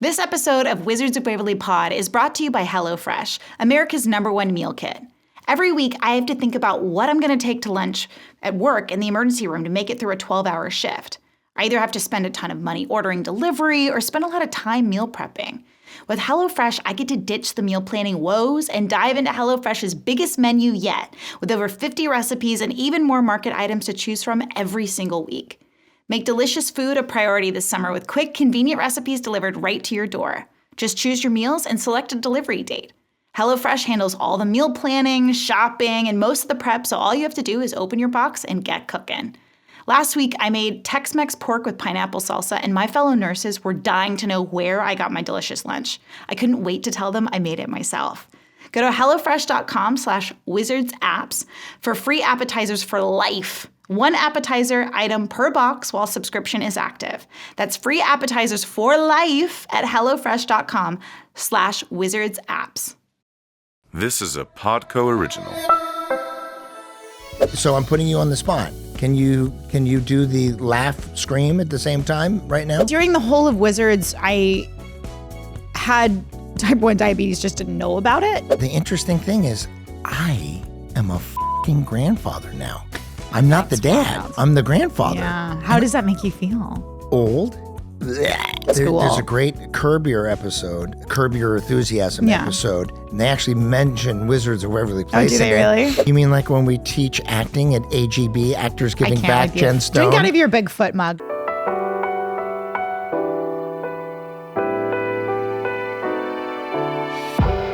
This episode of Wizards of Waverly Pod is brought to you by HelloFresh, America's #1 meal kit. Every week, I have to think about what I'm going to take to lunch at work in the emergency room to make it through a 12-hour shift. I either have to spend a ton of money ordering delivery or spend a lot of time meal prepping. With HelloFresh, I get to ditch the meal planning woes and dive into HelloFresh's biggest menu yet, with over 50 recipes and even more market items to choose from every single week. Make delicious food a priority this summer with quick, convenient recipes delivered right to your door. Just choose your meals and select a delivery date. HelloFresh handles all the meal planning, shopping, and most of the prep, so all you have to do is open your box and get cooking. Last week, I made Tex-Mex pork with pineapple salsa, and my fellow nurses were dying to know where I got my delicious lunch. I couldn't wait to tell them I made it myself. Go to HelloFresh.com/wizardsapps for free appetizers for life. One appetizer item per box while subscription is active. That's free appetizers for life at HelloFresh.com/wizardsapps. This is a Podco original. So I'm putting you on the spot. Can you do the laugh scream at the same time right now? During the whole of Wizards, I had type 1 diabetes, just didn't know about it. The interesting thing is I am a f***ing grandfather now. I'm not the dad. Wild. I'm the grandfather. Yeah. How does that make you feel? Old. Cool. There's a great Curb Your Enthusiasm episode, and they actually mention Wizards of Waverly Place. Oh, do they really? You mean like when we teach acting at AGB, Actors Giving Back, Jen Stone? Drink out of your Bigfoot mug.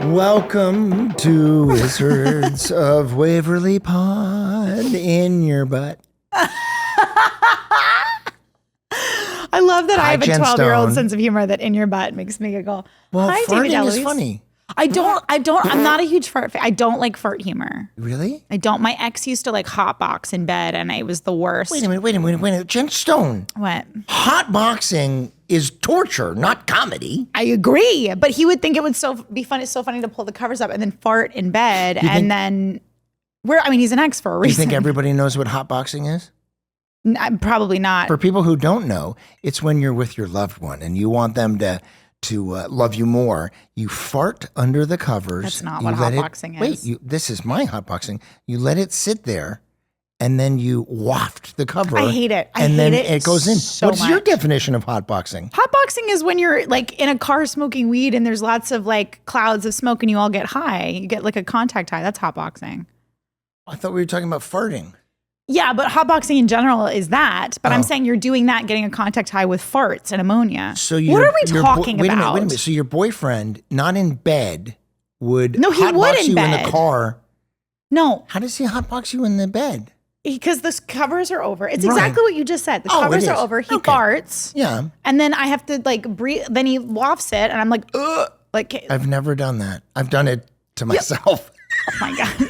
Welcome to Wizards of Waverly Pod in your butt. I love that I have a Jen 12-year-old Stone. sense of humor that in your butt makes me giggle. Well, Hi, David farting is Eloise. funny. I'm not a huge fart fan. I don't like fart humor. Really? I don't. My ex used to like hotbox in bed and it was the worst. Wait a minute. Jen Stone. What? Hotboxing is torture, not comedy. I agree, but he would think it would be funny. It's so funny to pull the covers up and then fart in bed, he's an ex for a reason. You think everybody knows what hotboxing is? Probably not. For people who don't know, it's when you're with your loved one and you want them to love you more. You fart under the covers. That's not what hotboxing is. Wait, this is my hotboxing. You let it sit there, and then you waft the cover. I hate it. And then it goes in. so What's your much. definition of hotboxing? Hotboxing is when you're like in a car smoking weed and there's lots of like clouds of smoke and you all get high. You get like a contact high. That's hotboxing. I thought we were talking about farting. Yeah, but hotboxing in general is that. But I'm saying you're doing that, getting a contact high with farts and ammonia. So what are we talking wait about? Wait a minute. So your boyfriend, not in bed, would No, he would hotbox in you in bed. the car. No, How does he hotbox you in the bed? because the covers are over. It's Right. exactly what you just said. The Oh, covers it are is. over. He Okay. farts. Yeah. And then I have to like breathe. Then he wafts it and I'm like, ugh. Like, I've never done that. I've done it to myself. oh my God.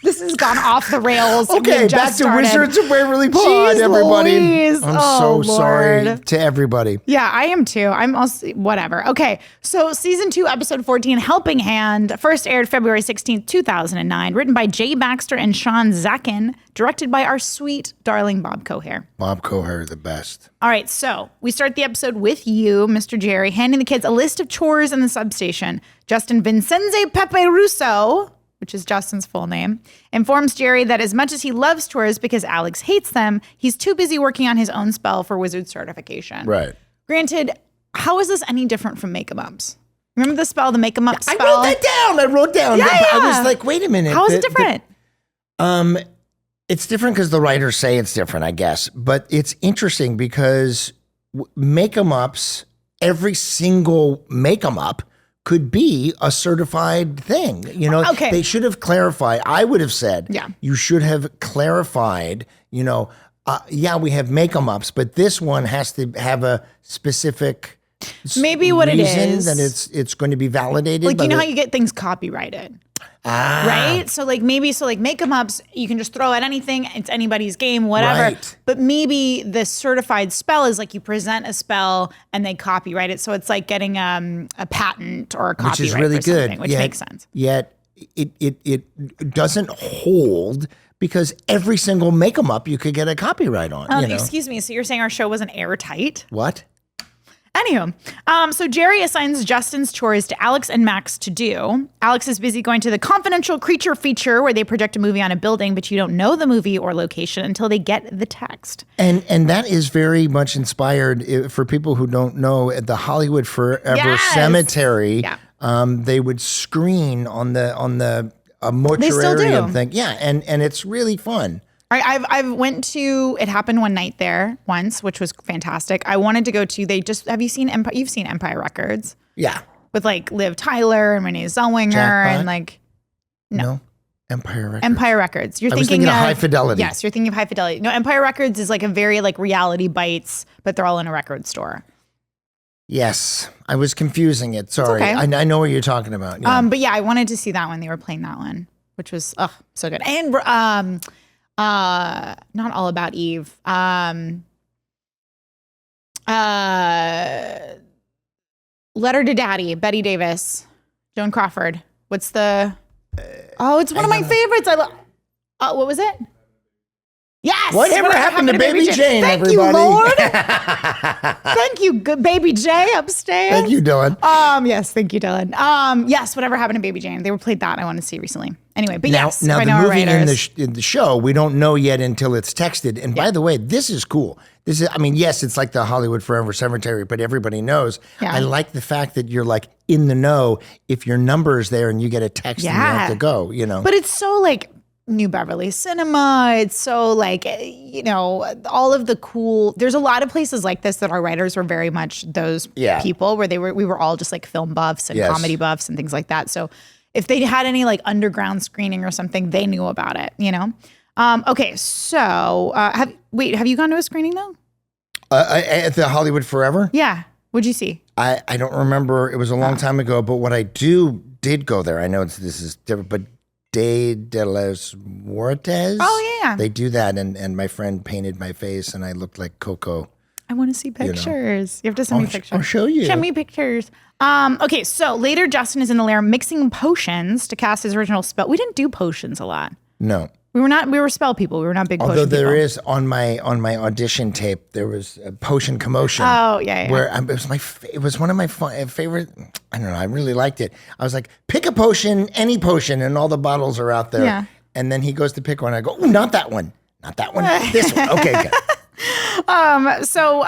This has gone off the rails. Okay, We've just back to started. Wizards of Waverly Pod, Jeez everybody. Louise. I'm Oh, so sorry Lord. to everybody. Yeah, I am too. I'm also, whatever. Okay, so season 2, episode 14, Helping Hand, first aired February 16th, 2009, written by Jay Baxter and Sean Zakin, directed by our sweet, darling Bob Cohair. Bob Cohair, the best. All right, so we start the episode with you, Mr. Jerry, handing the kids a list of chores in the substation. Justin Vincenze Pepe Russo, which is Justin's full name, informs Jerry that as much as he loves chores because Alex hates them, he's too busy working on his own spell for wizard certification. Right. Granted, how is this any different from Make 'em Ups? Remember the spell, the Make 'em Up spell? I wrote that down. I Yeah. was like, wait a minute. How is it different? It's different because the writers say it's different, I guess. But it's interesting because make 'em ups, every single make 'em up could be a certified thing. You know, Okay. They should have clarified. I would have said, Yeah. you should have clarified, we have make 'em ups, but this one has to have a specific Maybe what it reason is. that it's going to be validated. Like, by you know the- how you get things copyrighted? Ah. Right? So like make 'em ups, you can just throw at anything. It's anybody's game, whatever. Right. But maybe the certified spell is like you present a spell and they copyright it. So it's like getting a patent or a copyright which is really for something, good. which makes sense. Yet it doesn't hold because every single make 'em up you could get a copyright on. Excuse me. So you're saying our show wasn't airtight? What? Anywho, so Jerry assigns Justin's chores to Alex and Max to do. Alex is busy going to the confidential creature feature where they project a movie on a building, but you don't know the movie or location until they get the text. And that is very much inspired for people who don't know at the Hollywood Forever Cemetery. Yeah. They would screen on the mortuarium thing. Yeah, and it's really fun. I've went to, it happened one night there once, which was fantastic. I wanted to go to, have you seen Empire? You've seen Empire Records? Yeah. With like Liv Tyler and Renee Zellweger Jackpot? and like, no. Empire Records. Empire Records. You're I was thinking of High Fidelity. Yes, you're thinking of High Fidelity. No, Empire Records is like a very like reality bites, but they're all in a record store. Yes. I was confusing it. Sorry. Okay. I know what you're talking about. Yeah. But yeah, I wanted to see that one. They were playing that one, which was, so good. And, not All About Eve. Letter to Daddy, Betty Davis, Joan Crawford. What's the? It's one of my favorites. What was it? Yes. Whatever happened to Baby Jane, Thank everybody? you, Lord. Thank you, good Baby J upstairs. Thank you, Dylan. Yes, thank you, Dylan. Yes, whatever happened to Baby Jane. They were played that I want to see recently. Anyway, but Now yes, the I know our movie writers. in the show, we don't know yet until it's texted. And by the way, this is cool. This is, I mean, yes, it's like the Hollywood Forever Cemetery, but everybody knows. Yeah. I like the fact that you're like in the know if your number is there and you get a text and you have to go, you know. But it's so like New Beverly Cinema. It's so like, all of the cool, there's a lot of places like this that our writers were very much those people where we were all just like film buffs and comedy buffs and things like that. So if they had any like underground screening or something, they knew about it, Okay, so have you gone to a screening though? At the Hollywood Forever? Yeah. What'd you see? I don't remember. It was a long time ago, but what I did go there. I know this is different, but Day de los Muertes. Oh, yeah. They do that, and my friend painted my face, and I looked like Coco. I want to see pictures. You have to send me pictures. I'll show you. Show me pictures. Okay, so later Justin is in the lair mixing potions to cast his original spell. We didn't do potions a lot. No. We were spell people. We were not big potion Although people. there is on my audition tape, there was a potion commotion. Oh yeah. Where it was one of my favorite. I don't know. I really liked it. I was like, pick a potion, any potion, and all the bottles are out there. Yeah. And then he goes to pick one. I go, ooh, not that one, not that one. This one. Okay, good. So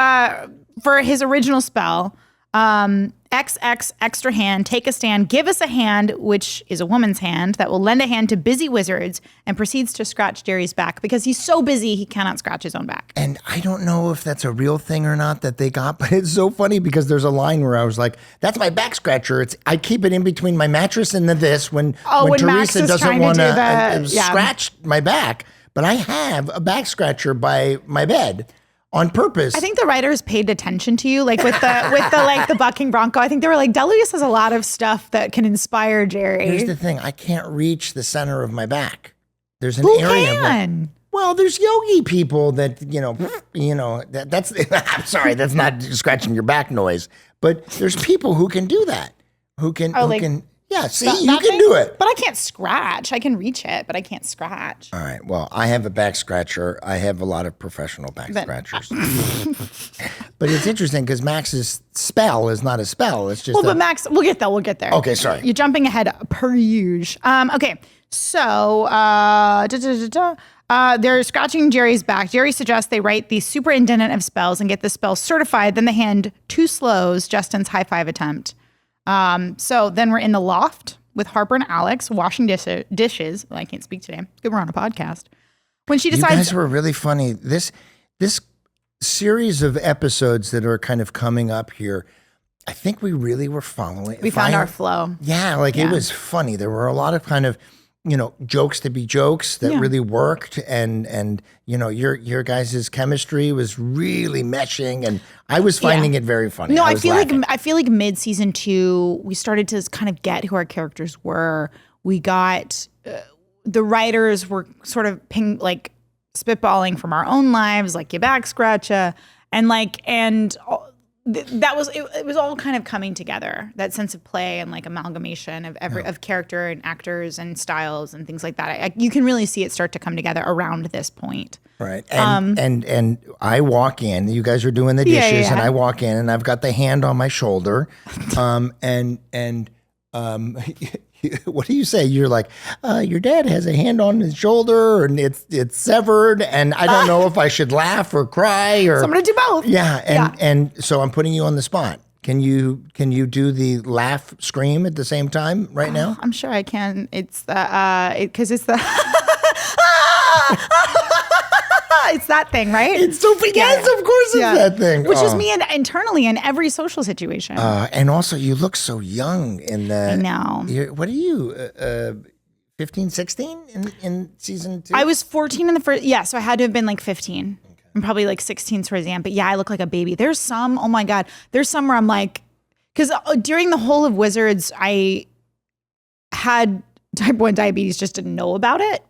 for his original spell, XX extra hand, take a stand, give us a hand, which is a woman's hand that will lend a hand to busy wizards, and proceeds to scratch Jerry's back because he's so busy he cannot scratch his own back. And I don't know if that's a real thing or not that they got, but it's so funny because there's a line where I was like, "That's my back scratcher. I keep it in between my mattress and this when Max Teresa is doesn't trying to want do to the- scratch my back." But I have a back scratcher by my bed. On purpose. I think the writers paid attention to you, like with the bucking bronco. I think they were like, Deluise has a lot of stuff that can inspire Jerry. Here's the thing: I can't reach the center of my back. There's an Who area. can? Well, there's yogi people that that's. I'm sorry, that's not scratching your back noise. But there's people who can do that. Who can? Yeah, see, you can do it. But I can't scratch. I can reach it, but I can't scratch. All right. Well, I have a back scratcher. I have a lot of professional back scratchers. But it's interesting because Max's spell is not a spell. It's just but Max, we'll get there. We'll get there. Okay, sorry. You're jumping ahead per usual. Okay, so they're scratching Jerry's back. Jerry suggests they write the superintendent of spells and get the spell certified. Then they hand 2 slows Justin's high five attempt. So then we're in the loft with Harper and Alex washing dishes. Well, I can't speak today. Good, we're on a podcast. When she decides, you guys were really funny. This series of episodes that are kind of coming up here, I think we really were following. We found our flow. Yeah, it was funny. There were a lot of kind of jokes to be jokes that really worked, and your guys' chemistry was really meshing, and I was finding it very funny. No, I feel like mid season 2 we started to kind of get who our characters were. We got the writers were sort of spitballing from our own lives, like your back scratcher, and that was it was all kind of coming together, that sense of play and like amalgamation of of character and actors and styles and things like that. You can really see it start to come together around this point. Right. And I walk in, you guys are doing the dishes and I walk in and I've got the hand on my shoulder. What do you say? You're like, your dad has a hand on his shoulder and it's severed and I don't know if I should laugh or cry or. So I'm going to do both. Yeah. And so I'm putting you on the spot. Can you do the laugh scream at the same time right now? I'm sure I can. It's because it's the. It's that thing, right? It's so yes, of course it's that thing. Which is me internally in every social situation. And also you look so young in the. I know. What are you, 15, 16 in season 2? I was 14 in the first, so I had to have been like 15. Okay. I'm probably like 16 towards the end, but I look like a baby. There's some, oh my God, there's some where I'm like, because during the whole of Wizards, I had type 1 diabetes, just didn't know about it.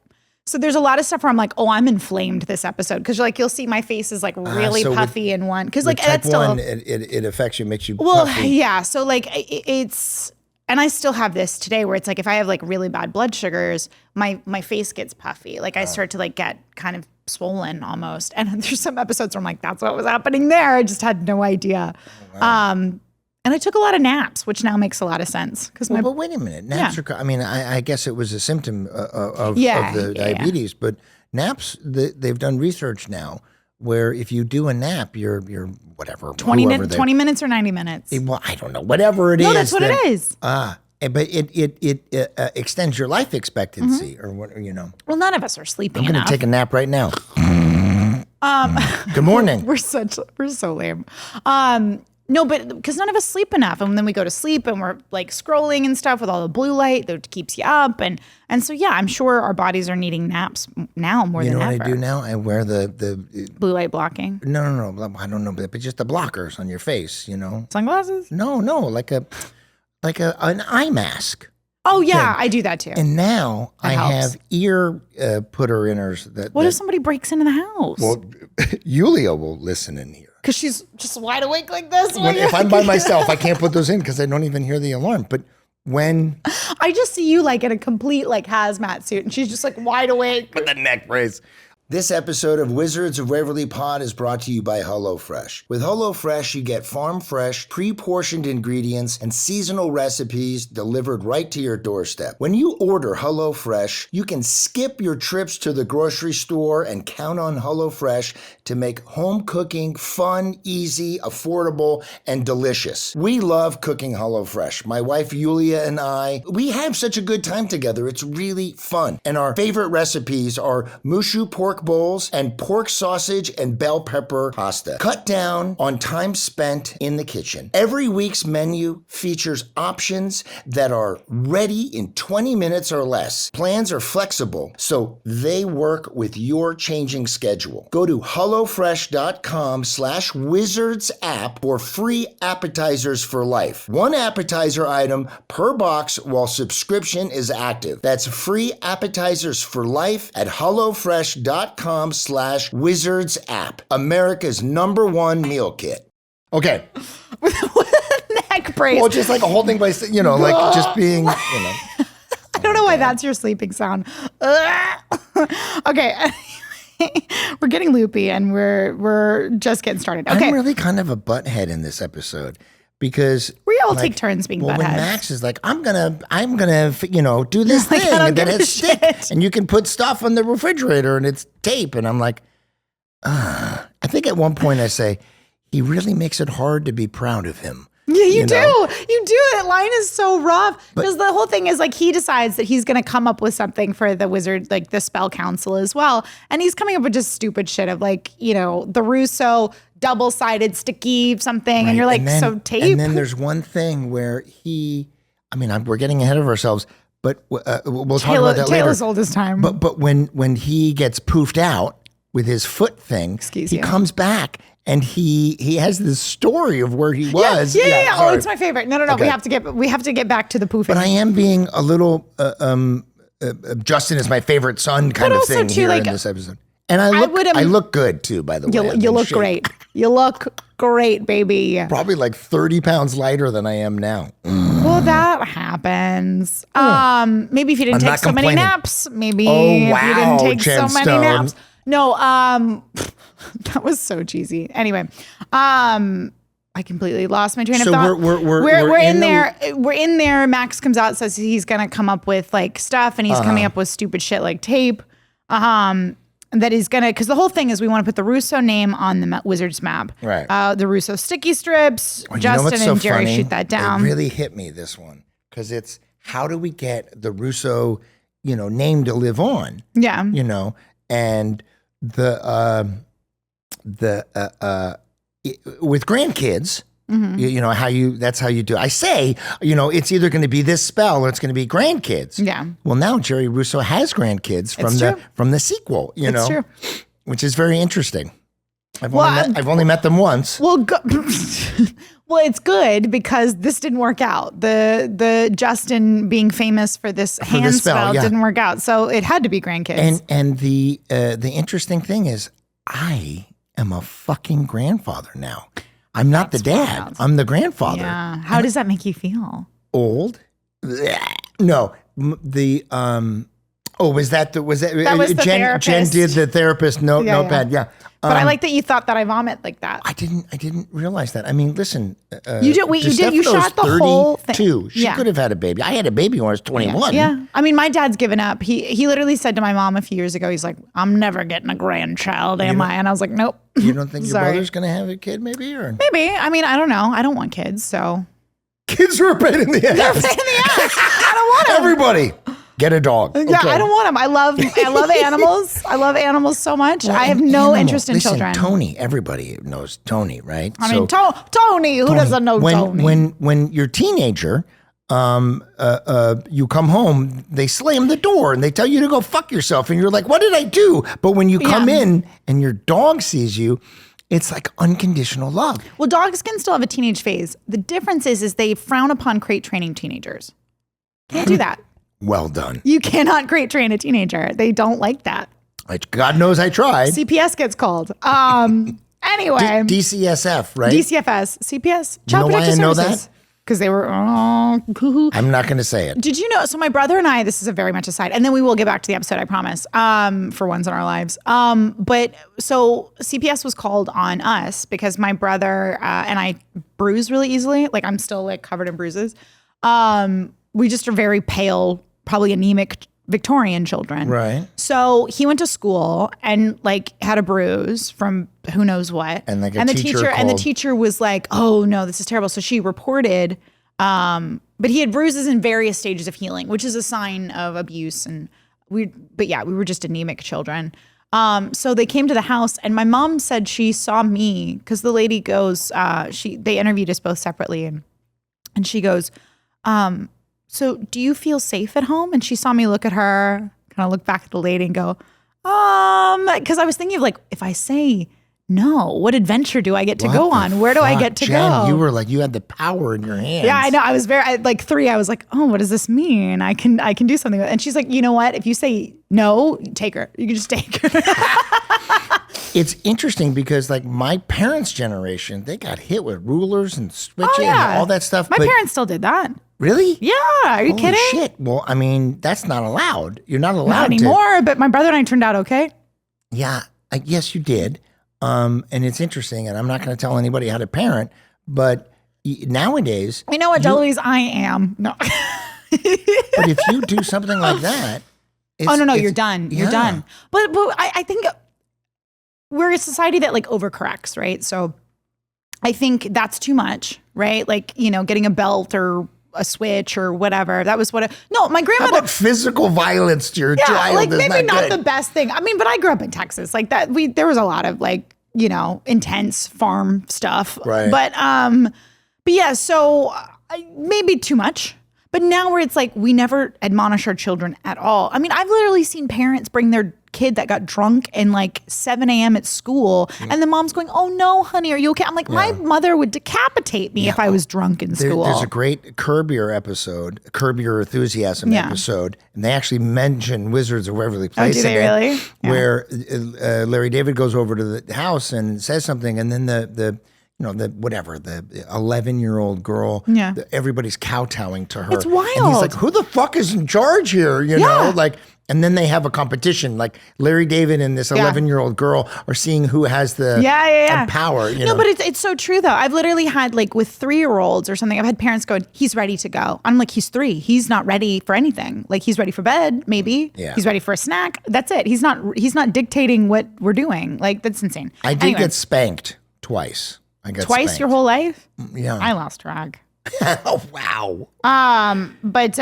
So there's a lot of stuff where I'm like, oh, I'm inflamed this episode. Because you'll see my face is like really puffy in one. Because like type that's still 1, it affects you, makes you puffy. Yeah. So like it's, and I still have this today where it's like if I have like really bad blood sugars, my face gets puffy. Like I start to like get kind of swollen almost. And there's some episodes where I'm like, that's what was happening there. I just had no idea. Oh, wow. And I took a lot of naps, which now makes a lot of sense. But wait a minute. Naps are, I mean, I guess it was a symptom of the diabetes, but naps, they've done research now where if you do a nap, you're whatever. 20 minutes or 90 minutes? Well, I don't know. Whatever it is. No, that's what it is. But it extends your life expectancy or what, Well, none of us are sleeping enough. I'm going to take a nap right now. Good morning. We're so lame. No, but because none of us sleep enough. And then we go to sleep and we're like scrolling and stuff with all the blue light that keeps you up. And so, I'm sure our bodies are needing naps now more than ever. You know what I do now? I wear the blue light blocking. No. I don't know, but just the blockers on your face, Sunglasses? No, like an eye mask. Oh, yeah, I do that too. And now I have ear putter-inners. What if somebody breaks into the house? Well, Yulia will listen in here. Because she's just wide awake like this. If I'm by myself, I can't put those in because I don't even hear the alarm. But when I just see you like in a complete like hazmat suit and she's just like wide awake. With the neck brace. This episode of Wizards of Waverly Pod is brought to you by HelloFresh. With HelloFresh, you get farm-fresh, pre-portioned ingredients and seasonal recipes delivered right to your doorstep. When you order HelloFresh, you can skip your trips to the grocery store and count on HelloFresh to make home cooking fun, easy, affordable, and delicious. We love cooking HelloFresh. My wife Yulia and I, we have such a good time together. It's really fun. And our favorite recipes are mushu pork bowls and pork sausage and bell pepper pasta. Cut down on time spent in the kitchen. Every week's menu features options that are ready in 20 minutes or less. Plans are flexible, so they work with your changing schedule. Go to HelloFresh.com/Wizards app for free appetizers for life. One appetizer item per box while subscription is active. That's free appetizers for life at HelloFresh.com/Wizards app. America's #1 meal kit. Okay. With a neck brace. Well, just like a whole thing by, like just being, I don't know why that's your sleeping sound. Okay. We're getting loopy and we're just getting started. Okay. I'm really kind of a butthead in this episode. Because we all take turns being buttheads. When Max is like, I'm gonna, do this thing, and then it's stick, and you can put stuff on the refrigerator, and it's tape, and I'm like, I think at one point I say, he really makes it hard to be proud of him. Yeah, you do. You do. That line is so rough because the whole thing is like he decides that he's going to come up with something for the wizard, like the spell council as well, and he's coming up with just stupid shit of like the Russo double-sided sticky something, right. And you're like, so tape. And then there's one thing where we're getting ahead of ourselves, but we'll talk about that later. Taylor's oldest time. But when he gets poofed out with his foot thing, he comes back and he has this story of where he was. Yeah. Oh, it's my favorite. No. Okay. We have to get back to the poofing. But I am being a little Justin is my favorite son kind of thing here in this episode. And I look good too, by the way. You look great. You look great, baby. Probably like 30 pounds lighter than I am now. Well, that happens. Maybe if you didn't take so many naps. Maybe if you didn't take so many naps. No, that was so cheesy. Anyway, I completely lost my train of thought. We're in there. We're in there. Max comes out, says he's gonna come up with like stuff, and he's coming up with stupid shit like tape. That he's gonna, because the whole thing is we want to put the Russo name on the Wizards map. Right. The Russo sticky strips. Justin and Jerry shoot that down. It really hit me, this one, because it's how do we get the Russo, name to live on? Yeah. And with grandkids. Mm-hmm. That's how you do it. I say, it's either going to be this spell or it's going to be grandkids. Yeah. Well, now Jerry Russo has grandkids from the sequel, It's true. Which is very interesting. I've only met them once. Well, well, it's good because this didn't work out. The Justin being famous for this hand spell didn't work out. So it had to be grandkids. And the interesting thing is I am a fucking grandfather now. I'm not the dad. Wild. I'm the grandfather. Yeah. How does that make you feel? Old? No. Was that the therapist. Jen did the therapist notepad. Yeah. But I like that you thought that I vomit like that. I didn't realize that. I mean, listen. You did. You shot the whole thing. 32. She could have had a baby. I had a baby when I was 21. Yeah. I mean, my dad's given up. He literally said to my mom a few years ago, he's like, I'm never getting a grandchild, am I? And I was like, nope. You don't think your brother's going to have a kid maybe? Or maybe. I mean, I don't know. I don't want kids, so. Kids are a pain in the ass. They're a pain in the ass. I don't want them. Everybody. Get a dog. Yeah, I don't want them. I love animals. I love animals so much. Well, I have no interest in children. Tony, everybody knows Tony, right? I mean, Tony. Who doesn't know Tony? When you're a teenager, you come home, they slam the door and they tell you to go fuck yourself, and you're like, "What did I do?" But when you come in and your dog sees you, it's like unconditional love. Well, dogs can still have a teenage phase. The difference is they frown upon crate training teenagers. Can't do that. Well done. You cannot crate train a teenager. They don't like that. God knows I tried. CPS gets called. Anyway. DCSF, right? DCFS. CPS. You know why I know that? Because they were, I'm not going to say it. Did you know? So my brother and I, this is a very much aside, and then we will get back to the episode, I promise, for once in our lives. But so CPS was called on us because my brother and I bruise really easily. Like I'm still like covered in bruises. We just are very pale, probably anemic Victorian children. Right. So he went to school and like had a bruise from who knows what. And like the teacher was like, "Oh no, this is terrible." So she reported, but he had bruises in various stages of healing, which is a sign of abuse. And we were just anemic children. So they came to the house and my mom said she saw me because the lady goes, they interviewed us both separately and she goes, so do you feel safe at home? And she saw me look at her, kind of look back at the lady and go, because I was thinking of like, if I say no, what adventure do I get to go on? Where do I get to go? You were like, you had the power in your hands. Yeah, I know. I was like 3, I was like, oh, what does this mean? I can do something with it. And she's like, you know what? If you say no, take her. You can just take her. It's interesting because like my parents' generation, they got hit with rulers and switching and all that stuff. My parents still did that. Really? Yeah. Are you kidding? Shit. Well, I mean, that's not allowed. You're not allowed not anymore, but my brother and I turned out okay. Yeah. Yes, you did. And it's interesting, and I'm not going to tell anybody how to parent, but nowadays... You know what, Deloise? I am. No. But if you do something like that... no, you're done. You're done. But I think we're a society that like overcorrects, right? So I think that's too much, right? Like, getting a belt or a switch or whatever. That was what my grandmother... How about physical violence to your child? Like maybe not the best thing. I mean, but I grew up in Texas. Like that, there was a lot of like, intense farm stuff. Right. But yeah, so maybe too much. But now where it's like, we never admonish our children at all. I mean, I've literally seen parents bring their kid that got drunk in like 7 a.m. at school. And the mom's going, oh no, honey, are you okay? I'm like, my mother would decapitate me if I was drunk in school. There's a great Curb Your Enthusiasm episode. And they actually mention Wizards of Waverly Place. Oh, do they really? Where Larry David goes over to the house and says something. And then the 11-year-old girl, everybody's kowtowing to her. It's wild. And he's like, who the fuck is in charge here? You know, like, and then they have a competition. Like Larry David and this 11-year-old girl are seeing who has the power. You know? But it's so true though. I've literally had like with 3-year-olds or something, I've had parents go, he's ready to go. I'm like, he's 3. He's not ready for anything. Like he's ready for bed, maybe. Yeah. He's ready for a snack. That's it. He's not dictating what we're doing. Like that's insane. I did get spanked twice. I got twice spanked. Your whole life? Yeah. I lost track. Oh wow. But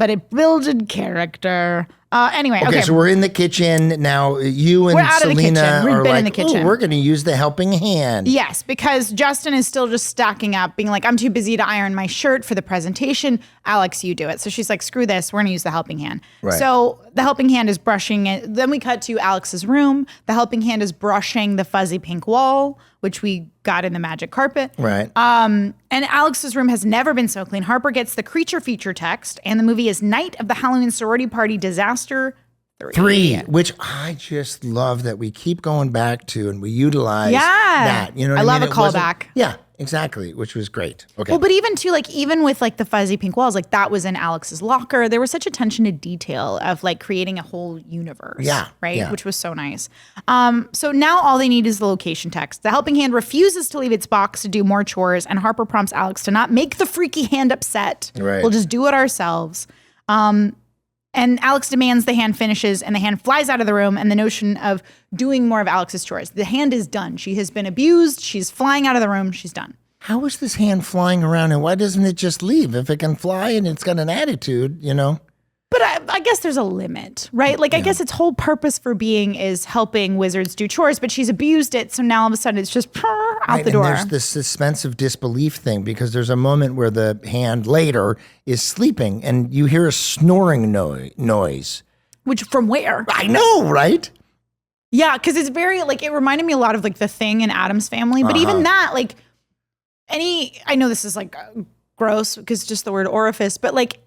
it builded character. Anyway, okay. So we're in the kitchen now. You and we're out Selena of the kitchen. We've are been like, in the kitchen. we're going to use the helping hand. Yes, because Justin is still just stacking up, being like, I'm too busy to iron my shirt for the presentation. Alex, you do it. So she's like, screw this. We're going to use the helping hand. Right. So the helping hand is brushing it. Then we cut to Alex's room. The helping hand is brushing the fuzzy pink wall, which we got in the magic carpet. Right. And Alex's room has never been so clean. Harper gets the creature feature text, and the movie is Night of the Halloween Sorority Party Disaster 3, which I just love that we keep going back to and we utilize that. You know what I love mean? a callback. Yeah, exactly, which was great. Okay. Well, but even with like the fuzzy pink walls, like that was in Alex's locker. There was such attention to detail of like creating a whole universe. Yeah. Right? Yeah. Which was so nice. So now all they need is the location text. The helping hand refuses to leave its box to do more chores, and Harper prompts Alex to not make the freaky hand upset. Right. We'll just do it ourselves. And Alex demands the hand finishes, and the hand flies out of the room, and the notion of doing more of Alex's chores. The hand is done. She has been abused. She's flying out of the room. She's done. How is this hand flying around, and why doesn't it just leave? If it can fly and it's got an attitude, you know? But I guess there's a limit, right? Like, I guess its whole purpose for being is helping wizards do chores, but she's abused it, so now all of a sudden it's just out the door. And there's this suspense of disbelief thing, because there's a moment where the hand later is sleeping, and you hear a snoring noise. Which, from where? I know, right? Yeah, because it's very, like, it reminded me a lot of, like, The Thing in Addams Family, but even that, like, I know this is, like, gross, because just the word orifice, but, like,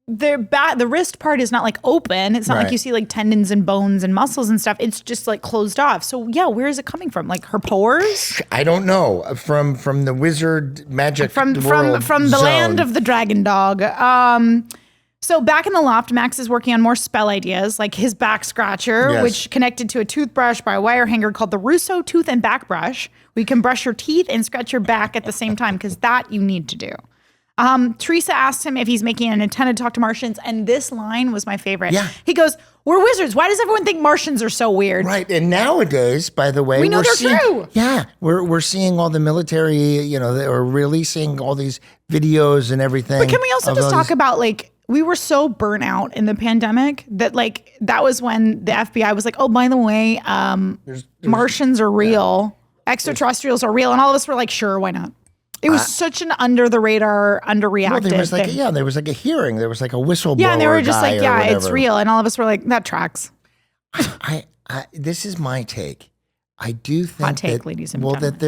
the wrist part is not like open. It's not like you see like tendons and bones and muscles and stuff. It's just like closed off. So yeah, where is it coming from? Like her pores? I don't know. From the wizard magic from world from the zone. land of the dragon dog. So back in the loft, Max is working on more spell ideas, like his back scratcher, which connected to a toothbrush by a wire hanger called the Russo tooth and back brush. Where you can brush your teeth and scratch your back at the same time, because that you need to do. Teresa asked him if he's making an antenna to talk to Martians, and this line was my favorite. Yeah. He goes, "We're wizards. Why does everyone think Martians are so weird?" Right, and nowadays, by the way, we know they're true. Yeah, we're seeing all the military, you know, they are releasing all these videos and everything. But can we also just talk about, like, we were so burnt out in the pandemic that, like, that was when the FBI was like, oh, by the way, Martians are real, extraterrestrials are real, and all of us were like, sure, why not? It was such an under the radar, underreacted. Well, there was like thing. There was like a hearing. There was like a whistleblower. Yeah, and they were just like, yeah, it's whatever. real, and all of us were like, that tracks. I this is my take. I do think Hot take, that, ladies and gentlemen. that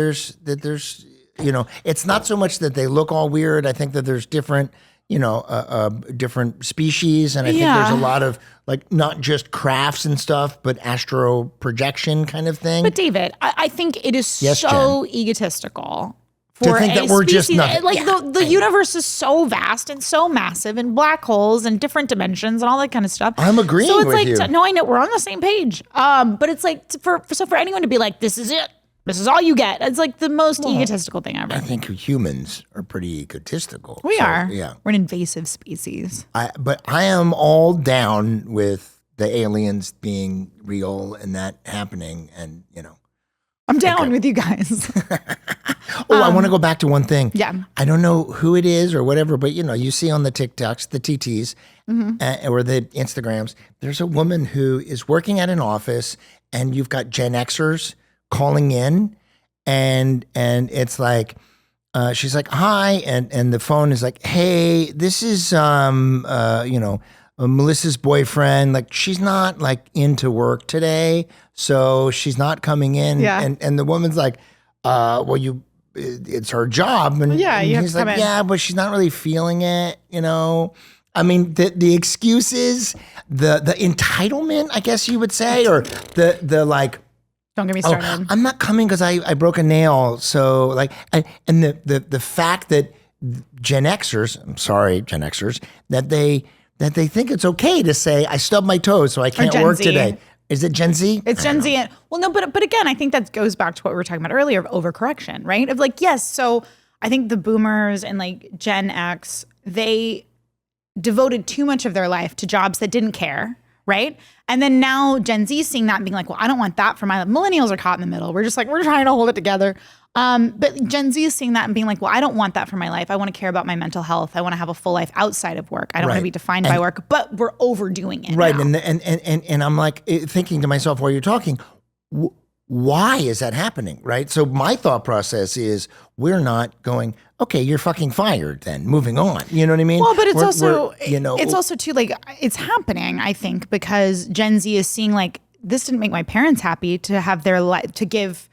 there's you know, it's not so much that they look all weird. I think that there's different, you know, different species, and I think there's a lot of, like, not just crafts and stuff, but astro projection kind of thing. But David, I think it is so egotistical. To think that we're just nothing. Like, the universe is so vast and so massive, and black holes and different dimensions and all that kind of stuff. I'm agreeing with you. So it's like, no, I know we're on the same page. But it's like, for anyone to be like, this is it. This is all you get. It's like the most egotistical thing ever. I think humans are pretty egotistical. We are. Yeah. We're an invasive species. But I am all down with the aliens being real and that happening, and, you know. I'm down with you guys. I want to go back to one thing. Yeah. I don't know who it is or whatever, but, you know, you see on the TikToks, the TTs, or the Instagrams, there's a woman who is working at an office, and you've got Gen Xers calling in, and it's like, she's like, hi, and the phone is like, hey, this is, you know, Melissa's boyfriend, like she's not like into work today, so she's not coming in. Yeah. And the woman's like, well, it's her job. And, Yeah, and you have he's to come like, in. yeah, but she's not really feeling it, you know? I mean, the excuses, the entitlement, I guess you would say, or the like, Don't get me started. I'm not coming because I broke a nail. So like, and the fact that Gen Xers, I'm sorry, Gen Xers, that they think it's okay to say I stubbed my toe, so I can't Gen work Z. today. Is it Gen Z? It's Gen Z. Well, no, but again, I think that goes back to what we were talking about earlier of overcorrection, right? Of like, yes, so I think the boomers and like Gen X, they devoted too much of their life to jobs that didn't care, right? And then now Gen Z seeing that and being like, well, I don't want that for my life. Millennials are caught in the middle. We're just like, we're trying to hold it together. But Gen Z is seeing that and being like, well, I don't want that for my life. I want to care about my mental health. I want to have a full life outside of work. I don't want to be defined by work, but we're overdoing it. Right. now. And I'm like thinking to myself while you're talking, why is that happening? Right. So my thought process is we're not going, okay, you're fucking fired then, moving on. You know what I mean? Well, but it's we're also too like it's happening, I think, because Gen Z is seeing like this didn't make my parents happy to have their life to give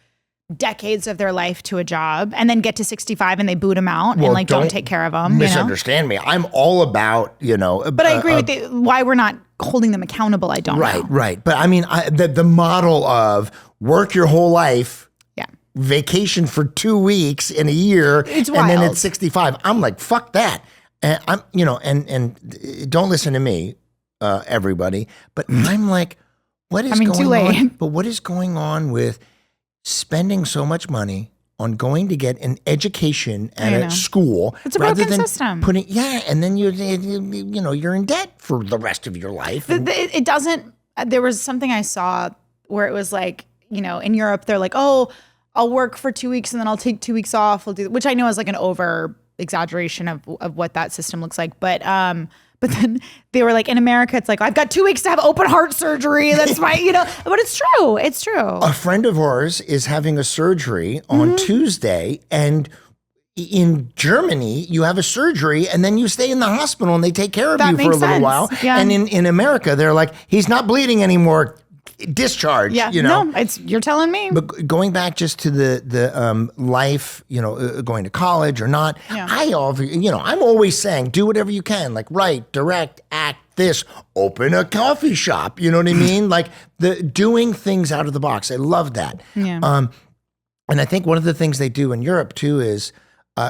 decades of their life to a job and then get to 65 and they boot them out and like don't take care of them. Misunderstand me. I'm all about, But I agree with why we're not holding them accountable. I don't know. Right. But I mean, the model of work your whole life, vacation for 2 weeks in a year, it's and wild. then at 65, I'm like, fuck that. And I'm, and don't listen to me, everybody. But I'm like, what is going too late. on? But what is going on with spending so much money on going to get an education at a school? It's a rather broken than system. and then you're in debt for the rest of your life. It doesn't. There was something I saw where it was like, in Europe, they're like, oh, I'll work for 2 weeks and then I'll take 2 weeks off. I'll do, which I know is like an over exaggeration of what that system looks like. But then they were like, in America, it's like, I've got 2 weeks to have open heart surgery. That's my, but it's true. It's true. A friend of ours is having a surgery on Tuesday, and in Germany, you have a surgery and then you stay in the hospital and they take care of you for a little while. Yeah. And in America, they're like, he's not bleeding anymore. Discharge. Yeah. No, you're telling me. But going back just to the life, going to college or not, I'm always saying, do whatever you can, like write, direct, act, this, open a coffee shop. You know what I mean? Like the doing things out of the box. I love that. Yeah. And I think one of the things they do in Europe too is,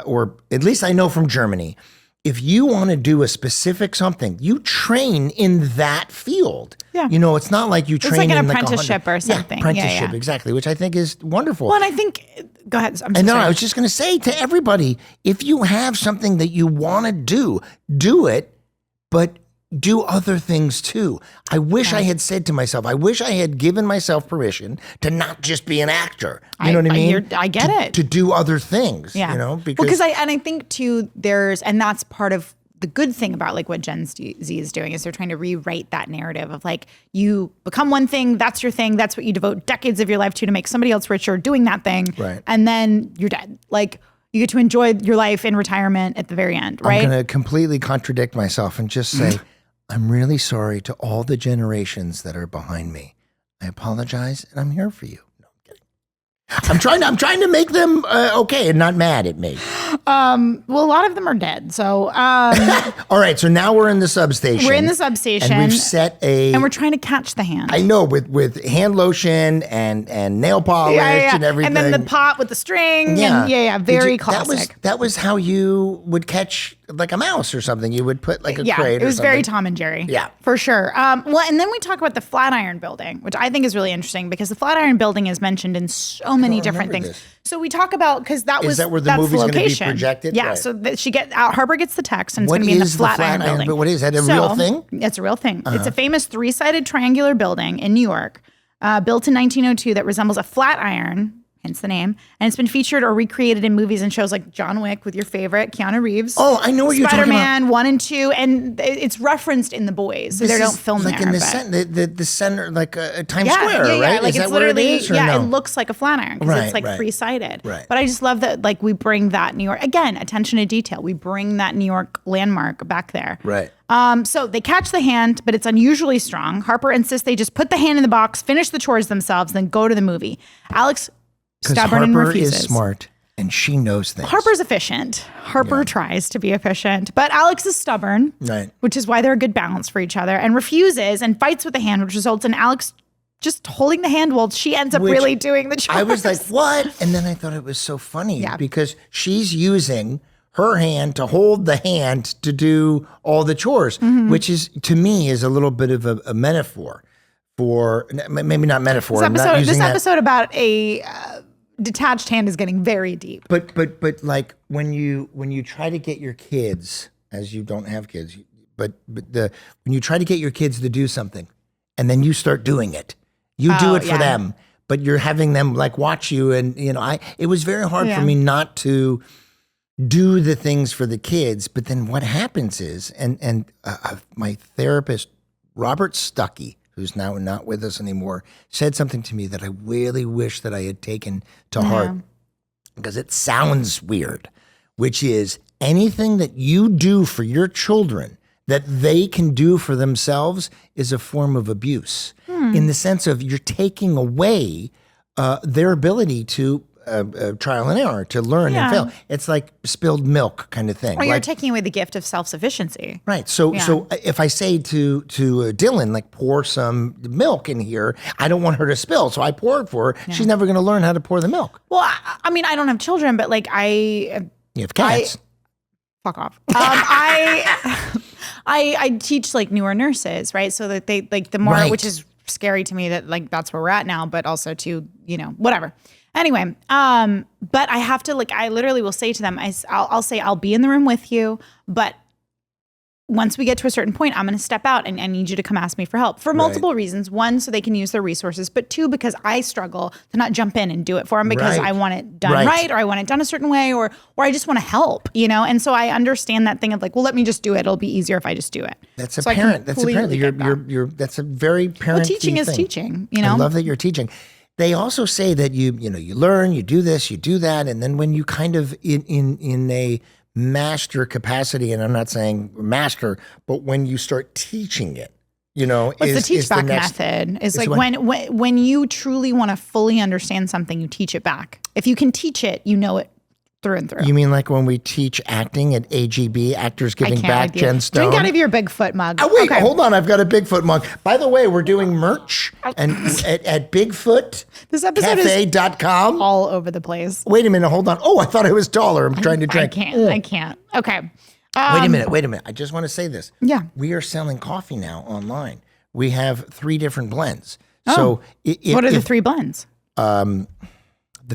or at least I know from Germany, if you want to do a specific something, you train in that field. Yeah. It's not like you train it's like an in apprenticeship or something. Yeah, apprenticeship, exactly, which I think is wonderful. Well, and I think, go ahead. I was just going to say to everybody, if you have something that you want to do it, but do other things too. I wish I had said to myself, I wish I had given myself permission to not just be an actor. You know what I mean? I get it. To do other things, Yeah. because I think too, and that's part of the good thing about like what Gen Z is doing is they're trying to rewrite that narrative of like, you become one thing, that's your thing, that's what you devote decades of your life to make somebody else richer doing that thing. Right. And then you're dead. Like you get to enjoy your life in retirement at the very end, right? I'm going to completely contradict myself and just say, I'm really sorry to all the generations that are behind me. I apologize, and I'm here for you. No, I'm kidding. I'm trying to make them okay and not mad at me. Well, a lot of them are dead. So, all right. So now we're in the substation. We're in the substation, and we've set and we're trying to catch the hand. I know with hand lotion and nail polish and everything, and then the pot with the string. Yeah. Very classic. That was how you would catch like a mouse or something. You would put like a crate. Yeah, it was or something. very Tom and Jerry. Yeah, for sure. Well, and then we talk about the Flatiron Building, which I think is really interesting because the Flatiron Building is mentioned in so many different things. This. So we talk about because is that where the movie's going to be projected? Yeah. Right. So Harper gets the text and it's going to be in the Flatiron Building. But what is that? A real thing? It's a real thing. It's a famous 3-sided triangular building in New York, built in 1902 that resembles a flat iron. hence the name. And it's been featured or recreated in movies and shows like John Wick with your favorite, Keanu Reeves. Oh, I know what you're talking about. Spider-Man 1 and 2, and it's referenced in The Boys, so they don't film like there. in the center, like Times Square, right? Like is it's that where it literally, is? Or no? it looks like a Flatiron because it's like three-sided. Right. But I just love that, like we bring that New York, again, attention to detail. We bring that New York landmark back there. Right. So they catch the hand, but it's unusually strong. Harper insists they just put the hand in the box, finish the chores themselves, then go to the movie. Alex, stubborn and refuses. Harper is smart and she knows things. Harper's efficient. Harper tries to be efficient, but Alex is stubborn, right? Which is why they're a good balance for each other, and refuses and fights with the hand, which results in Alex just holding the hand while she ends up really doing the chores. I was like, what? And then I thought it was so funny because she's using her hand to hold the hand to do all the chores, which is, to me, is a little bit of a metaphor for, maybe not metaphor. This episode about a detached hand is getting very deep. But like when you try to get your kids, as you don't have kids, but when you try to get your kids to do something, and then you start doing it, you do it for them, but you're having them like watch you, and it was very hard for me not to do the things for the kids. But then what happens is, and my therapist Robert Stuckey, who's now not with us anymore, said something to me that I really wish that I had taken to heart, because it sounds weird, which is anything that you do for your children that they can do for themselves is a form of abuse, in the sense of you're taking away their ability to trial and error, to learn and fail. It's like spilled milk kind of thing. Or you're taking away the gift of self-sufficiency. Right. So if I say to Dylan, like, pour some milk in here, I don't want her to spill, so I pour it for her. Yeah. She's never going to learn how to pour the milk. Well, I mean, I don't have children, but like you have cats. Fuck off. I teach like newer nurses, right? So that they like the more, which is scary to me that like that's where we're at now, but also to, whatever. Anyway, but I have to, like, I literally will say to them, I'll say, I'll be in the room with you, but once we get to a certain point, I'm going to step out and I need you to come ask me for help for multiple reasons. One, so they can use their resources, but two, because I struggle to not jump in and do it for them because I want it done right, or I want it done a certain way, or I just want to help, And so I understand that thing of like, well, let me just do it. It'll be easier if I just do it. That's a parent. That's apparently you're that's a very parent. Well, teaching is teaching, I love that you're teaching. They also say that you learn, you do this, you do that, and then when you kind of in a master capacity, and I'm not saying master, but when you start teaching it, what's the teach back method? Is like when you truly want to fully understand something, you teach it back. If you can teach it, you know it through and through. You mean like when we teach acting at AGB, Actors Giving Back, Jen Stone? Drink out of your Bigfoot mug. Oh, wait, hold on. I've got a Bigfoot mug. By the way, we're doing merch and at BigfootCafe.com. All over the place. Wait a minute. Hold on. Oh, I thought I was taller. I'm trying to drink. I can't. Okay. Wait a minute. I just want to say this. Yeah. We are selling coffee now online. We have 3 different blends. Oh. So what are the 3 blends? The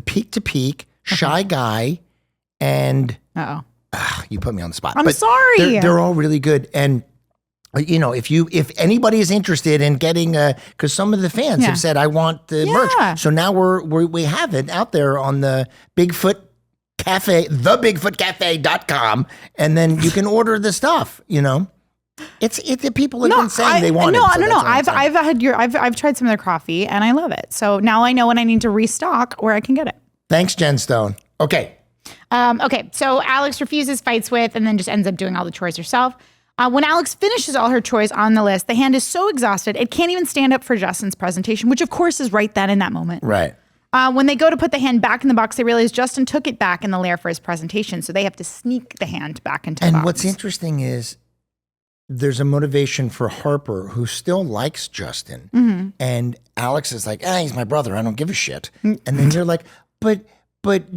Peak to Peak, Shy Guy, and you put me on the spot. I'm sorry. They're all really good. And if anybody is interested in getting because some of the fans have said, I want the merch. So now we have it out there on the Bigfoot Cafe, thebigfootcafe.com, and then you can order the stuff, It's people have been saying they want it. No. I've tried some of their coffee and I love it. So now I know when I need to restock where I can get it. Thanks, Jen Stone. Okay. So Alex refuses, fights with, and then just ends up doing all the chores herself. When Alex finishes all her chores on the list, the hand is so exhausted, it can't even stand up for Justin's presentation, which of course is right then in that moment. Right. When they go to put the hand back in the box, they realize Justin took it back in the lair for his presentation, so they have to sneak the hand back into the box. And what's interesting is there's a motivation for Harper, who still likes Justin, and Alex is like, he's my brother, I don't give a shit. And then you're like, but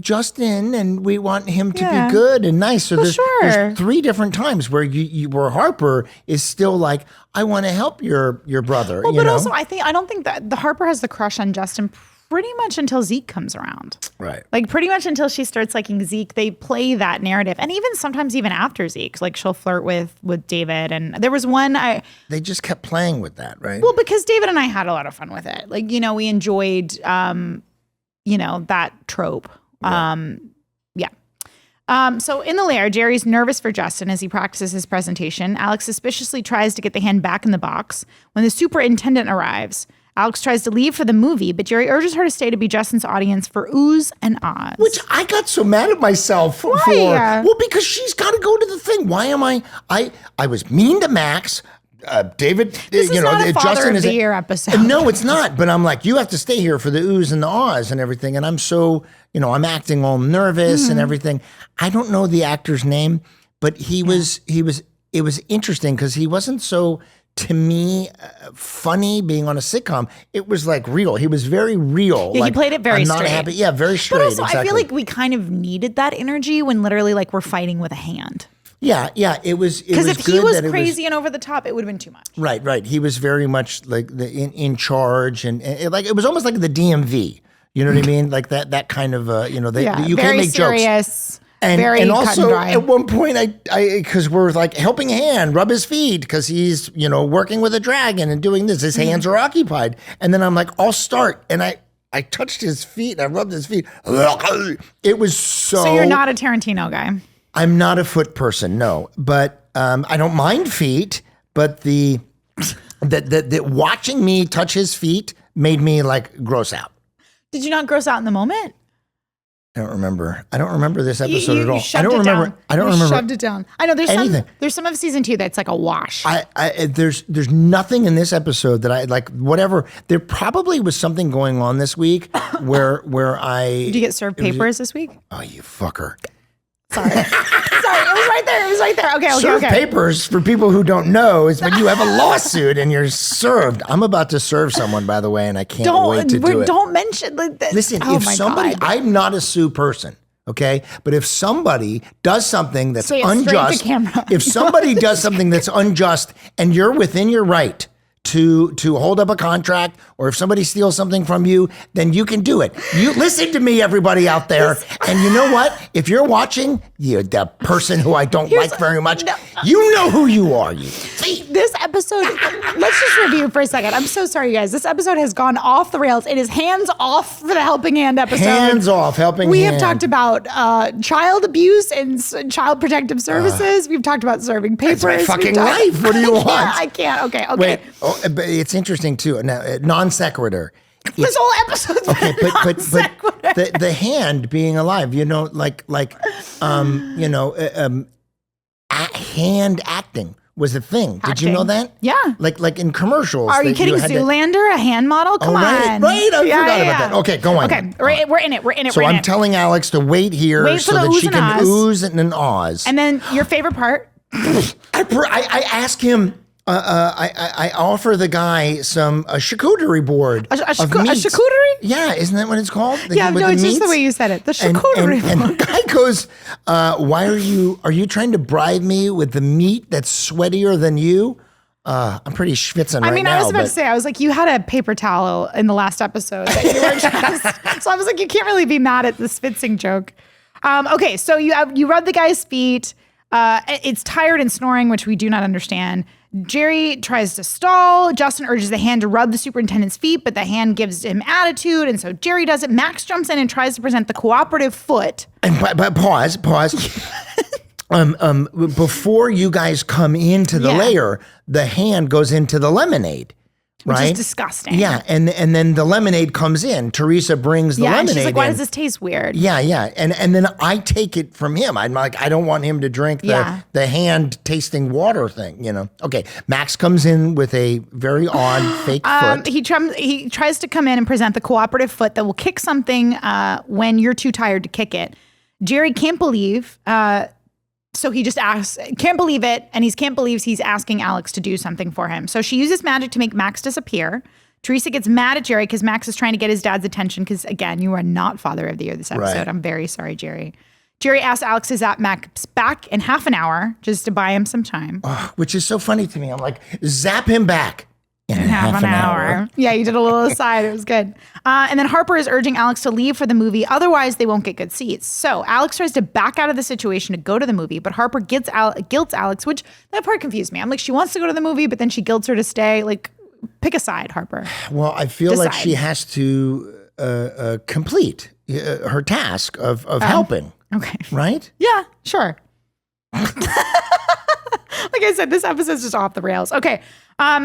Justin, and we want him to be good and nice. So there's 3 different times where where Harper is still like, I want to help your brother. Well, but also I don't think that the Harper has the crush on Justin pretty much until Zeke comes around. Right. Like pretty much until she starts liking Zeke, they play that narrative. And even sometimes even after Zeke, like she'll flirt with David. And there was one they just kept playing with that, right? Well, because David and I had a lot of fun with it. Like, we enjoyed that trope. So in the lair, Jerry's nervous for Justin as he practices his presentation. Alex suspiciously tries to get the hand back in the box. When the superintendent arrives, Alex tries to leave for the movie, but Jerry urges her to stay to be Justin's audience for oohs and ahs. Which I got so mad at myself for. Well, because she's got to go to the thing. Why am I was mean to Max. David, this is not a Father Justin of the Year episode. No, it's not. But I'm like, you have to stay here for the oohs and the ahs and everything. And I'm so, I'm acting all nervous and everything. I don't know the actor's name, but it was interesting because he wasn't so, to me, funny being on a sitcom. It was like real. He was very real. Yeah, he played it very I'm straight. not happy. Yeah, very straight. But also, exactly. I feel like we kind of needed that energy when literally like we're fighting with a hand. Yeah, it was because if he was crazy and over the top, it would have been too much. Right. He was very much like in charge, and it was almost like the DMV. You know what I mean? Like that kind of you can't make serious, jokes. And also cut and at one point, I because we're like helping a hand rub his feet because he's working with a dragon and doing this. His hands are occupied, and then I'm like, I'll start, and I touched his feet and I rubbed his feet. It was so. So you're not a Tarantino guy. I'm not a foot person, no. But I don't mind feet. But the watching me touch his feet made me like gross out. Did you not gross out in the moment? I don't remember this episode at all. I don't remember. Shoved it down. I know there's anything. There's some of season 2 that's like a wash. There's nothing in this episode that I like. Whatever. There probably was something going on this week where I. Did you get served papers this week? Oh, you fucker. Sorry. It was right there. Okay. Serve papers, for people who don't know, is when you have a lawsuit and you're served. I'm about to serve someone, by the way, and I can't wait to do it. Don't mention like this. Listen, if somebody, I'm not a sue person, okay? But if somebody does something that's unjust, if somebody does something that's unjust and you're within your right to hold up a contract, or if somebody steals something from you, then you can do it. You listen to me, everybody out there. And you know what? If you're watching, you're the person who I don't like very much. You know who you are, you thief. This episode, let's just review for a second. I'm so sorry, you guys. This episode has gone off the rails. It is hands off for the Helping Hand episode. Hands off, Helping Hand. We have talked about child abuse and child protective services. We've talked about serving papers. That's my fucking life. What do you want? I can't. Okay. Wait. But it's interesting too. Now, non sequitur. This whole episode's but the hand being alive, hand acting was a thing. Did you know that? Yeah. Like in commercials. Are you kidding? Zoolander, a hand model? Come on. Right. I forgot about that. Okay, go on. Okay, we're in it. So I'm telling Alex to wait here so that she can ooze and ahs. And then your favorite part? I ask him. I offer the guy a charcuterie board of meats. A charcuterie? Yeah, isn't that what it's called? It's just the way you said it. The charcuterie board. And the guy goes, "Why are you trying to bribe me with the meat that's sweatier than you?" I'm pretty schwitzing right now. I was about to say, I was like, you had a paper towel in the last episode that you were just, so I was like, you can't really be mad at the schwitzing joke. Okay, so you rub the guy's feet. It's tired and snoring, which we do not understand. Jerry tries to stall. Justin urges the hand to rub the superintendent's feet, but the hand gives him attitude, and so Jerry does it. Max jumps in and tries to present the cooperative foot. And but pause. Before you guys come into the layer, the hand goes into the lemonade. Right? Which is disgusting. Yeah, and then the lemonade comes in. Teresa brings the lemonade in. She's like, why does this taste weird? Yeah. And then I take it from him. I'm like, I don't want him to drink the hand tasting water thing, Okay, Max comes in with a very odd fake foot. He tries to come in and present the cooperative foot that will kick something when you're too tired to kick it. Jerry can't believe... So he just can't believe it, and he can't believe he's asking Alex to do something for him. So she uses magic to make Max disappear. Teresa gets mad at Jerry because Max is trying to get his dad's attention because, again, you are not Father of the Year this episode. Right. I'm very sorry, Jerry. Jerry asks Alex to zap Max back in half an hour just to buy him some time. Which is so funny to me. I'm like, zap him back. In half an hour. Yeah, you did a little aside. It was good. And then Harper is urging Alex to leave for the movie. Otherwise, they won't get good seats. So Alex tries to back out of the situation to go to the movie, but Harper guilts Alex, which that part confused me. I'm like, she wants to go to the movie, but then she guilts her to stay. Like, pick a side, Harper. Well, I feel like she has to complete her task of helping. Okay. Right? Yeah, sure. Like I said, this episode's just off the rails. Okay.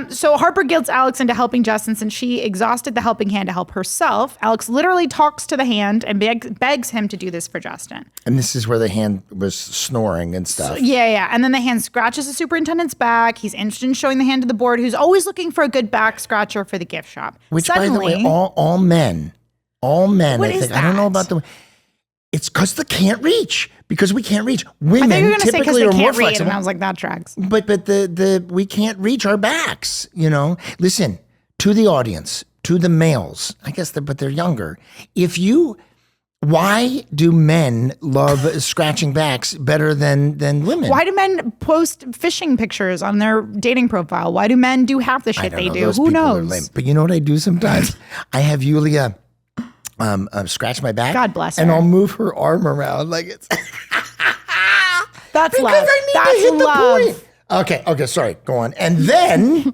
So Harper guilts Alex into helping Justin since she exhausted the helping hand to help herself. Alex literally talks to the hand and begs him to do this for Justin. And this is where the hand was snoring and stuff. Yeah. And then the hand scratches the superintendent's back. He's interested in showing the hand to the board, who's always looking for a good back scratcher for the gift shop. Which, Suddenly, by the way, all men, What I is think. I don't know that? about it's because they can't reach. Because we can't reach. I thought you were Women going to say because typically they are more can't read, flexible. and I was like, that tracks. But the we can't reach our backs, you know. Listen to the audience, to the males. I guess but they're younger. Why do men love scratching backs better than women? Why do men post fishing pictures on their dating profile? Why do men do half the shit they do? Those Who people are knows? lame. But you know what I do sometimes? I have Yulia scratch my back. God bless her. And I'll move her arm around like it's That's because love. I need That's to hit love. the point. Okay, sorry. Go on. And then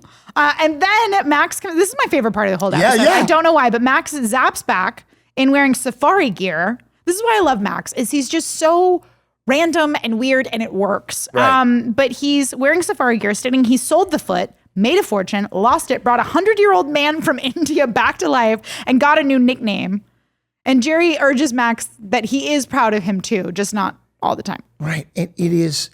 Max comes. This is my favorite part of the whole Yeah, episode. yeah. I don't know why, but Max zaps back in wearing safari gear. This is why I love Max. Is he's just so random and weird, and it works. Right. But he's wearing safari gear, stating he sold the foot, made a fortune, lost it, brought a 100-year-old man from India back to life, and got a new nickname. And Jerry urges Max that he is proud of him too, just not all the time. Right. It is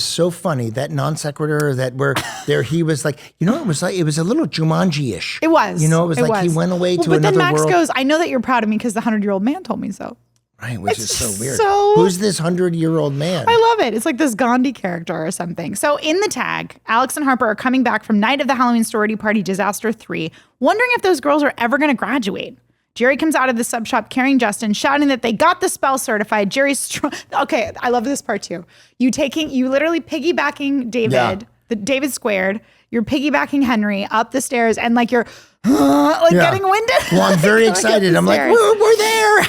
so funny that non sequitur that where there he was like, you know, it was a little Jumanji-ish. It was. You know, it was like he went away to but another then Max world. goes, I know that you're proud of me because the 100-year-old man told me so. Right, which is so weird. so- Who's this 100-year-old man? I love it. It's like this Gandhi character or something. So in the tag, Alex and Harper are coming back from Night of the Halloween Sorority Party Disaster 3, wondering if those girls are ever going to graduate. Jerry comes out of the sub shop carrying Justin, shouting that they got the spell certified. Jerry's okay, I love this part too. You literally piggybacking David, Yeah. David squared. You're piggybacking Henry up the stairs and like you're getting winded. Well, I'm very Going up excited. the I'm like, stairs. we're there.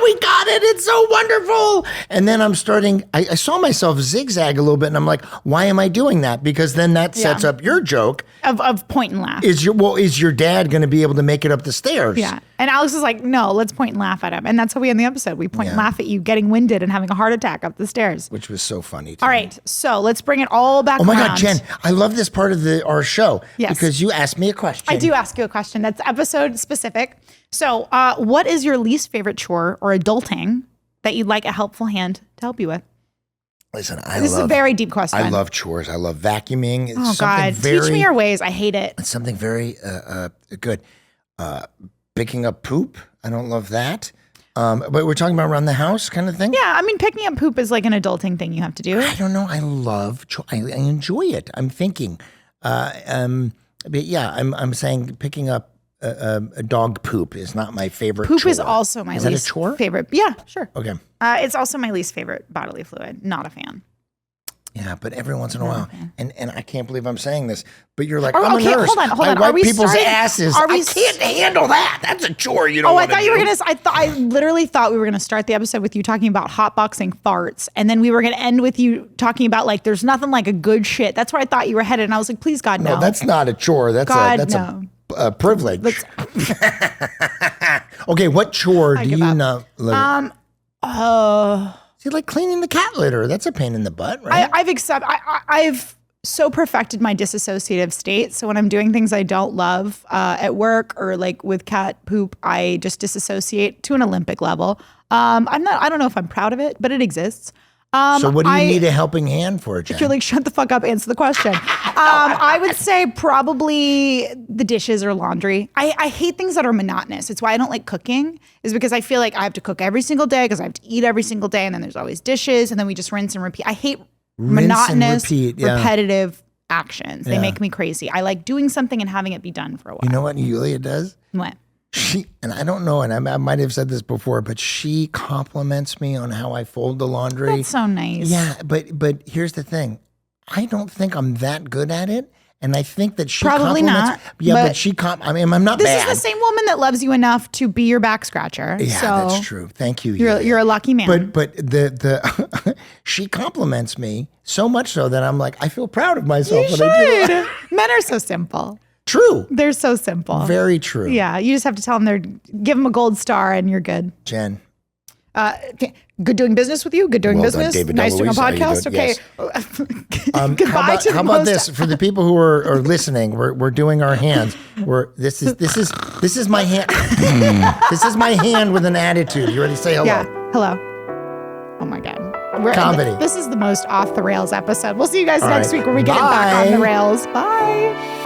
We got it. It's so wonderful. And then I'm starting, I saw myself zigzag a little bit and I'm like, why am I doing that? Because then that sets up your joke. Of point and laugh. Is your dad going to be able to make it up the stairs? Yeah. And Alex is like, no, let's point and laugh at him. And that's how we end the episode. We point and laugh at you getting winded and having a heart attack up the stairs. Which was so funny to All me. right. So let's bring it all back Oh my around. God, Jen, I love this part of our show. Yes. Because you asked me a question. I do ask you a question that's episode specific. So what is your least favorite chore or adulting that you'd like a helpful hand to help you with? Listen, This is a very deep question. I love chores. I love vacuuming. It's Oh something God, teach me your ways. I hate it. It's something very good. Picking up poop. I don't love that. But we're talking about around the house kind of thing. Yeah, I mean, picking up poop is like an adulting thing you have to do. I don't know. I love. I enjoy it. I'm thinking. But yeah, I'm saying picking up a dog poop is not my favorite. Poop chore. is also my Is that a least chore? favorite. Yeah, sure. Okay. It's also my least favorite bodily fluid. Not a fan. Yeah, but every once in a while, and I can't believe I'm saying this, but you're like, Oh, I'm okay, a nurse. hold on. I Are wipe we people's starting- asses. are we I can't handle that. That's a chore. You don't. Oh, I wanna thought you were do. gonna. I literally thought we were gonna start the episode with you talking about hotboxing farts, and then we were gonna end with you talking about like there's nothing like a good shit. That's where I thought you were headed, and I was like, please God, no. No, that's not a chore. That's God, that's no. a privilege. Okay, what chore do give you up. not? See, like cleaning the cat litter. That's a pain in the butt, right? I've so perfected my disassociative state. So when I'm doing things I don't love at work or like with cat poop, I just disassociate to an Olympic level. I don't know if I'm proud of it, but it exists. So what do you need a helping hand for, Jen? If you're like, shut the fuck up, answer the question. I would say probably the dishes or laundry. I hate things that are monotonous. It's why I don't like cooking, is because I feel like I have to cook every single day because I have to eat every single day, and then there's always dishes, and then we just rinse and repeat. I hate monotonous, repeat, yeah. repetitive actions. They Yeah. make me crazy. I like doing something and having it be done for a while. You know what Yulia does? What? And I don't know, and I might have said this before, but she compliments me on how I fold the laundry. That's so nice. Yeah, but here's the thing. I don't think I'm that good at it. And I think that she Probably compliments. not, Yeah, but but she I mean, I'm not This bad. is the same woman that loves you enough to be your back scratcher. Yeah, so that's true. Thank you. You're a lucky man. But the she compliments me so much so that I'm like, I feel proud of myself You when I do it. should. Men are so simple. True. They're so simple. Very true. Yeah, you just have to tell them give them a gold star and you're good. Jen. Good doing business with you. Good doing Well business. done, David Nice doing a DeLuise. How you podcast. doing? Okay. Yes. Goodbye to the how about most- this for the people who are listening? We're doing our hands. This is my hand. This is my hand with an attitude. You ready to say hello? Yeah. Hello. Oh my God. Comedy. This is the most off the rails episode. We'll see you guys All next right. week when we get it back on Bye. the rails. Bye.